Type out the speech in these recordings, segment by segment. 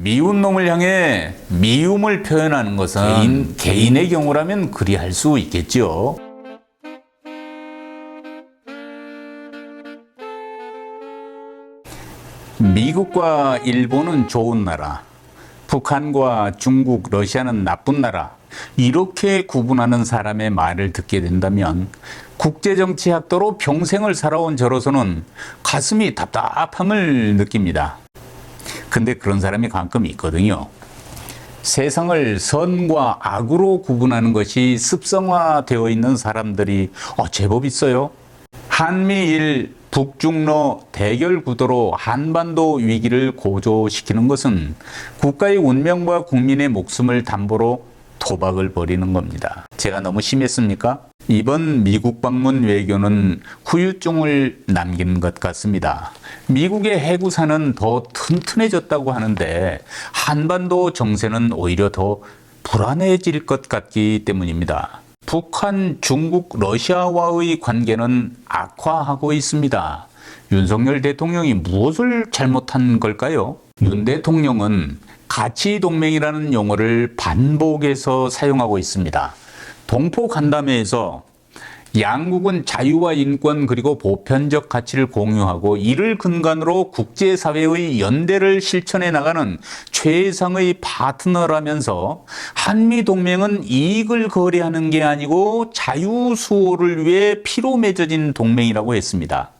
미운 놈을 향해 미움을 표현하는 것은 개인의 경우라면 그리할 수 있겠죠. 미국과 일본은 좋은 나라, 북한과 중국, 러시아는 나쁜 나라, 이렇게 구분하는 사람의 말을 듣게 된다면 국제정치학도로 평생을 살아온 저로서는 가슴이 답답함을 느낍니다. 근데 그런 사람이 가끔 있거든요. 세상을 선과 악으로 구분하는 것이 습성화되어 있는 사람들이 제법 있어요. 한미일 북중러 대결 구도로 한반도 위기를 고조시키는 것은 국가의 운명과 국민의 목숨을 담보로 도박을 벌이는 겁니다. 제가 너무 심했습니까? 이번 미국 방문 외교는 후유증을 남긴 것 같습니다. 미국의 해구사는 더 튼튼해졌다고 하는데 한반도 정세는 오히려 더 불안해질 것 같기 때문입니다. 북한, 중국, 러시아와의 관계는 악화하고 있습니다. 윤석열 대통령이 무엇을 잘못한 걸까요? 윤 대통령은 가치동맹이라는 용어를 반복해서 사용하고 있습니다. 동포 간담회에서 양국은 자유와 인권 그리고 보편적 가치를 공유하고 이를 근간으로 국제사회의 연대를 실천해 나가는 최상의 파트너라면서 한미동맹은 이익을 거래하는 게 아니고 자유수호를 위해 피로 맺어진 동맹이라고 했습니다.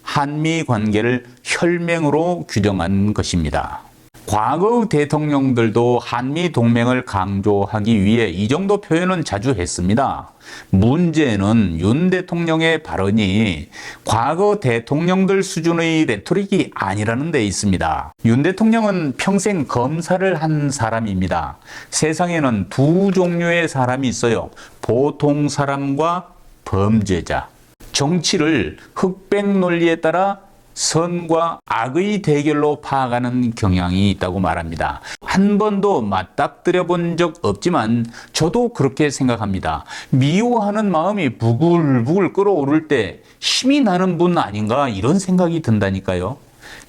한미 관계를 혈맹으로 규정한 것입니다. 과거 대통령들도 한미 동맹을 강조하기 위해 이 정도 표현은 자주 했습니다. 문제는 윤 대통령의 발언이 과거 대통령들 수준의 레토릭이 아니라는 데 있습니다. 윤 대통령은 평생 검사를 한 사람입니다. 세상에는 두 종류의 사람이 있어요. 보통 사람과 범죄자. 정치를 흑백 논리에 따라 선과 악의 대결로 파악하는 경향이 있다고 말합니다. 한 번도 맞닥뜨려 본 적 없지만 저도 그렇게 생각합니다. 미워하는 마음이 부글부글 끓어오를 때 힘이 나는 분 아닌가 이런 생각이 든다니까요.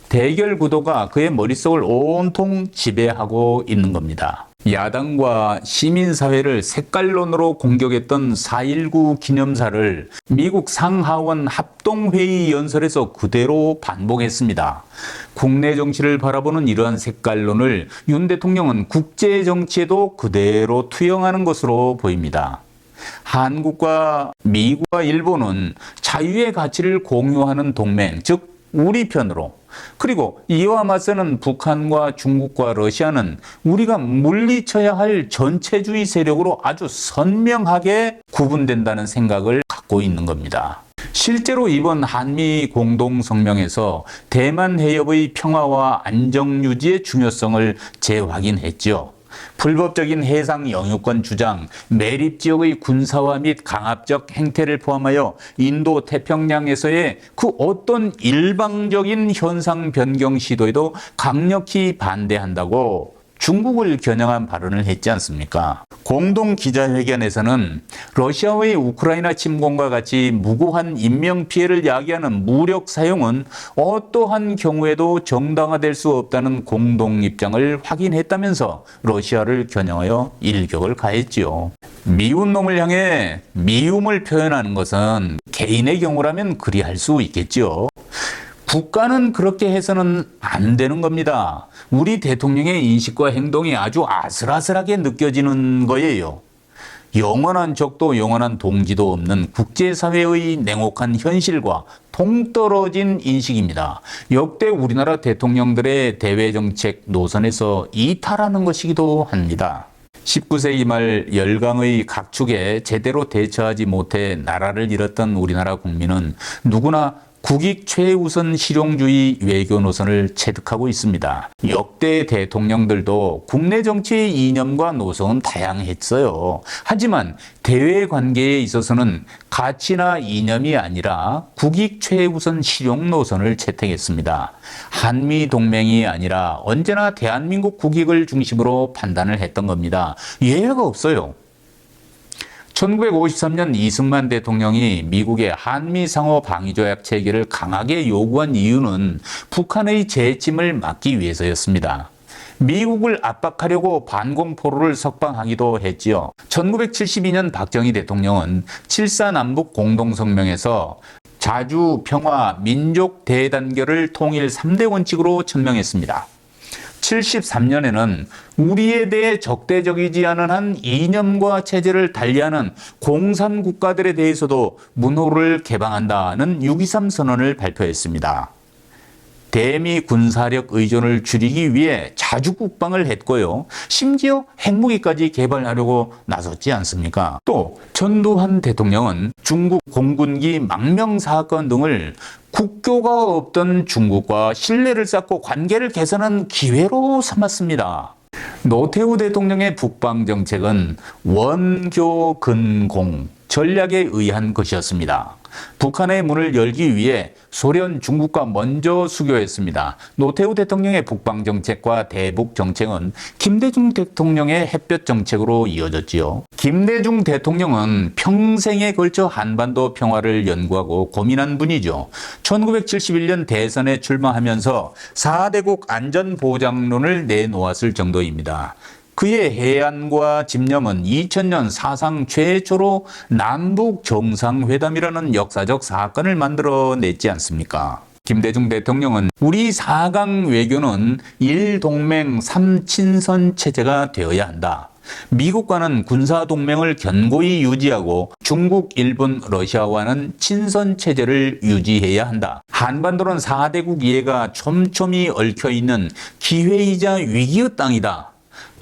대결 구도가 그의 머릿속을 온통 지배하고 있는 겁니다. 야당과 시민사회를 색깔론으로 공격했던 4.19 기념사를 미국 상하원 합동회의 연설에서 그대로 반복했습니다. 국내 정치를 바라보는 이러한 색깔론을 윤 대통령은 국제정치에도 그대로 투영하는 것으로 보입니다. 한국과 미국과 일본은 자유의 가치를 공유하는 동맹, 즉 우리 편으로, 그리고 이와 맞서는 북한과 중국과 러시아는 우리가 물리쳐야 할 전체주의 세력으로 아주 선명하게 구분된다는 생각을 갖고 있는 겁니다. 실제로 이번 한미 공동성명에서 대만 해협의 평화와 안정 유지의 중요성을 재확인했죠. 불법적인 해상 영유권 주장, 매립 지역의 군사화 및 강압적 행태를 포함하여 인도 태평양에서의 그 어떤 일방적인 현상 변경 시도에도 강력히 반대한다고 중국을 겨냥한 발언을 했지 않습니까? 공동 기자회견에서는 러시아의 우크라이나 침공과 같이 무고한 인명피해를 야기하는 무력 사용은 어떠한 경우에도 정당화될 수 없다는 공동 입장을 확인했다면서 러시아를 겨냥하여 일격을 가했지요. 미운 놈을 향해 미움을 표현하는 것은 개인의 경우라면 그리할 수 있겠지요. 국가는 그렇게 해서는 안 되는 겁니다. 우리 대통령의 인식과 행동이 아주 아슬아슬하게 느껴지는 거예요. 영원한 적도 영원한 동지도 없는 국제사회의 냉혹한 현실과 동떨어진 인식입니다. 역대 우리나라 대통령들의 대외정책 노선에서 이탈하는 것이기도 합니다. 19세기 말 열강의 각축에 제대로 대처하지 못해 나라를 잃었던 우리나라 국민은 누구나 국익 최우선 실용주의 외교 노선을 체득하고 있습니다. 역대 대통령들도 국내 정치의 이념과 노선은 다양했어요. 하지만 대외 관계에 있어서는 가치나 이념이 아니라 국익 최우선 실용 노선을 채택했습니다. 한미 동맹이 아니라 언제나 대한민국 국익을 중심으로 판단을 했던 겁니다. 예외가 없어요. 1953년 이승만 대통령이 미국의 한미 상호 방위조약 체결을 강하게 요구한 이유는 북한의 재침을 막기 위해서였습니다. 미국을 압박하려고 반공포로를 석방하기도 했지요. 1972년 박정희 대통령은 7.4 남북 공동성명에서 자주, 평화, 민족 대단결을 통일 3대 원칙으로 천명했습니다. 73년에는 우리에 대해 적대적이지 않은 한 이념과 체제를 달리하는 공산 국가들에 대해서도 문호를 개방한다는 6.23 선언을 발표했습니다. 대미 군사력 의존을 줄이기 위해 자주 국방을 했고요. 심지어 핵무기까지 개발하려고 나섰지 않습니까? 또 전두환 대통령은 중국 공군기 망명 사건 등을 국교가 없던 중국과 신뢰를 쌓고 관계를 개선한 기회로 삼았습니다. 노태우 대통령의 북방 정책은 원교근공 전략에 의한 것이었습니다. 북한의 문을 열기 위해 소련, 중국과 먼저 수교했습니다. 노태우 대통령의 북방 정책과 대북 정책은 김대중 대통령의 햇볕 정책으로 이어졌지요. 김대중 대통령은 평생에 걸쳐 한반도 평화를 연구하고 고민한 분이죠. 1971년 대선에 출마하면서 4대국 안전보장론을 내놓았을 정도입니다. 그의 해안과 집념은 2000년 사상 최초로 남북 정상회담이라는 역사적 사건을 만들어냈지 않습니까? 김대중 대통령은 우리 4강 외교는 1동맹 3친선 체제가 되어야 한다. 미국과는 군사동맹을 견고히 유지하고 중국, 일본, 러시아와는 친선 체제를 유지해야 한다. 한반도는 4대국 이해가 촘촘히 얽혀있는 기회이자 위기의 땅이다.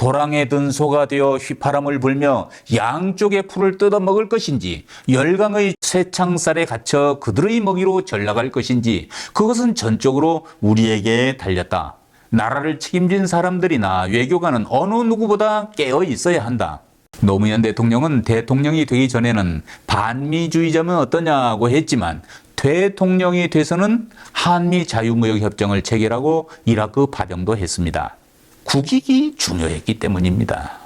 도랑에 든 소가 되어 휘파람을 불며 양쪽의 풀을 뜯어먹을 것인지 열강의 쇠창살에 갇혀 그들의 먹이로 전락할 것인지 그것은 전적으로 우리에게 달렸다. 나라를 책임진 사람들이나 외교관은 어느 누구보다 깨어 있어야 한다. 노무현 대통령은 대통령이 되기 전에는 반미주의자면 어떠냐고 했지만 대통령이 돼서는 한미 자유무역협정을 체결하고 이라크 파병도 했습니다. 국익이 중요했기 때문입니다.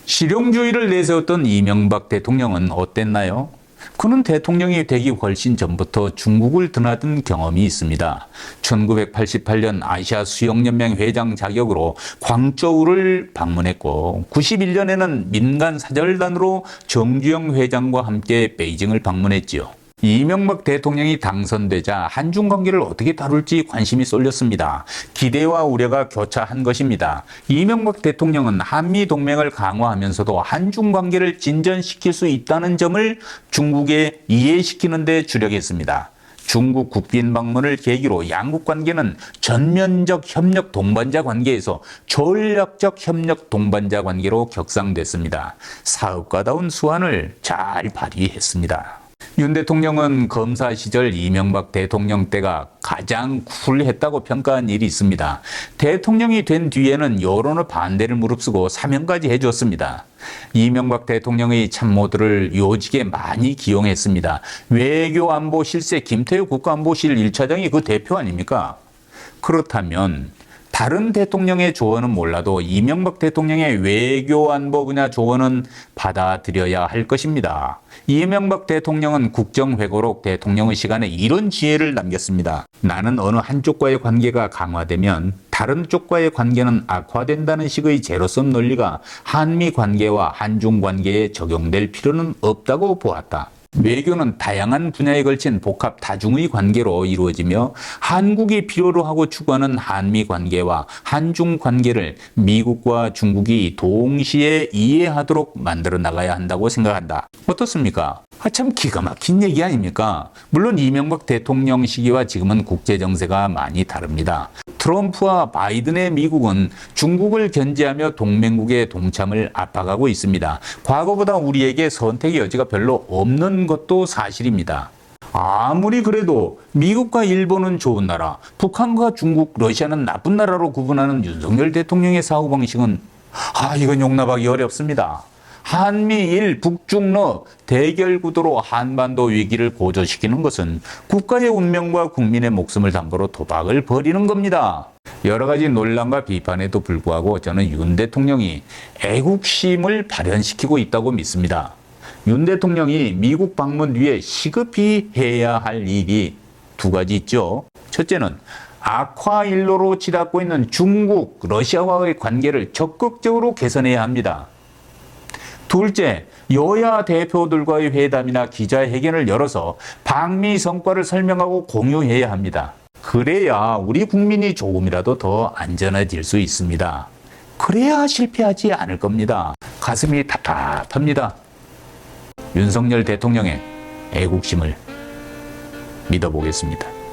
실용주의를 내세웠던 이명박 대통령은 어땠나요? 그는 대통령이 되기 훨씬 전부터 중국을 드나든 경험이 있습니다. 1988년 아시아 수영연맹 회장 자격으로 광저우를 방문했고 91년에는 민간 사절단으로 정주영 회장과 함께 베이징을 방문했지요. 이명박 대통령이 당선되자 한중 관계를 어떻게 다룰지 관심이 쏠렸습니다. 기대와 우려가 교차한 것입니다. 이명박 대통령은 한미 동맹을 강화하면서도 한중 관계를 진전시킬 수 있다는 점을 중국에 이해시키는 데 주력했습니다. 중국 국빈 방문을 계기로 양국 관계는 전면적 협력 동반자 관계에서 전략적 협력 동반자 관계로 격상됐습니다. 사업가다운 수완을 잘 발휘했습니다. 윤 대통령은 검사 시절 이명박 대통령 때가 가장 쿨했다고 평가한 일이 있습니다. 대통령이 된 뒤에는 여론의 반대를 무릅쓰고 사명까지 해줬습니다. 이명박 대통령의 참모들을 요직에 많이 기용했습니다. 외교안보 실세 김태우 국가안보실 1차장이 그 대표 아닙니까? 그렇다면 다른 대통령의 조언은 몰라도 이명박 대통령의 외교안보 분야 조언은 받아들여야 할 것입니다. 이명박 대통령은 국정회고록 대통령의 시간에 이런 지혜를 남겼습니다. 나는 어느 한쪽과의 관계가 강화되면 다른 쪽과의 관계는 악화된다는 식의 제로섬 논리가 한미 관계와 한중 관계에 적용될 필요는 없다고 보았다. 외교는 다양한 분야에 걸친 복합 다중의 관계로 이루어지며 한국이 필요로 하고 추구하는 한미 관계와 한중 관계를 미국과 중국이 동시에 이해하도록 만들어 나가야 한다고 생각한다. 어떻습니까? 참 기가 막힌 얘기 아닙니까? 물론 이명박 대통령 시기와 지금은 국제 정세가 많이 다릅니다. 트럼프와 바이든의 미국은 중국을 견제하며 동맹국의 동참을 압박하고 있습니다. 과거보다 우리에게 선택의 여지가 별로 없는 것도 사실입니다. 아무리 그래도 미국과 일본은 좋은 나라, 북한과 중국, 러시아는 나쁜 나라로 구분하는 윤석열 대통령의 사고방식은 이건 용납하기 어렵습니다. 한미일 북중러 대결 구도로 한반도 위기를 고조시키는 것은 국가의 운명과 국민의 목숨을 담보로 도박을 벌이는 겁니다. 여러 가지 논란과 비판에도 불구하고 저는 윤 대통령이 애국심을 발현시키고 있다고 믿습니다. 윤 대통령이 미국 방문 뒤에 시급히 해야 할 일이 두 가지 있죠. 첫째는 악화 일로로 치닫고 있는 중국, 러시아와의 관계를 적극적으로 개선해야 합니다. 둘째, 여야 대표들과의 회담이나 기자회견을 열어서 방미 성과를 설명하고 공유해야 합니다. 그래야 우리 국민이 조금이라도 더 안전해질 수 있습니다. 그래야 실패하지 않을 겁니다. 가슴이 답답합니다. 윤석열 대통령의 애국심을 믿어보겠습니다.